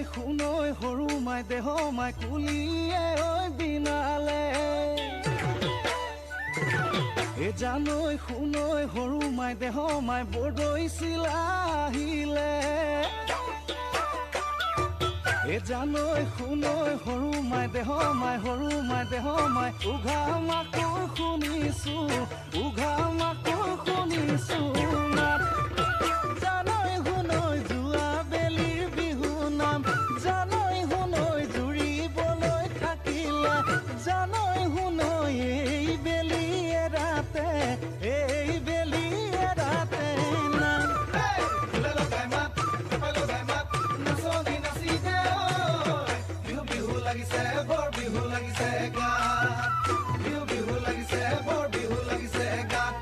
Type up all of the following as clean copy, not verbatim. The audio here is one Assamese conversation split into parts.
শুনৈ সৰু মাই দেহ মাই কুলিয়ে ঐ বিনালে এ জানৈ শুনৈ সৰু মাই দেহ মাই বৰদৈ চিলা আহিলে এ জানৈ শুনৈ সৰু মাই দেহ মাই সৰু মাই দেহ মাই উঘা মাকৰ শুনিছো উঘা মাকৰ শুনিছো নাম জানৈ শুনৈ যোৱা বেলিৰ বিহু নাম জানৈ শুনৈ জুৰিবলৈ থাকিলে জানৈ শুনৈ এই বেলি এৰাতে নাম লাগিছে বৰ বিহু লাগিছে গাত বিহু লাগিছে বৰ বিহু লাগিছে গাত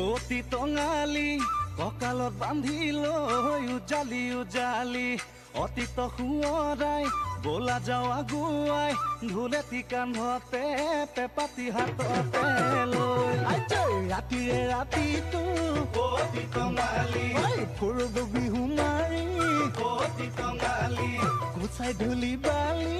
অতি টঙালি কঁকালত বান্ধি লৈ উজালি উজালি অতীত সোঁৱৰাই বোলা যাওঁ আগুৱাই ঢোলেটি কান্ধতে পেপাতি হাততে লৈ ৰাতিৰে ৰাতিটো অতি টঙালি ফুৰব বিহু মাৰি অতি টঙালি গুচাই ধূলি বালি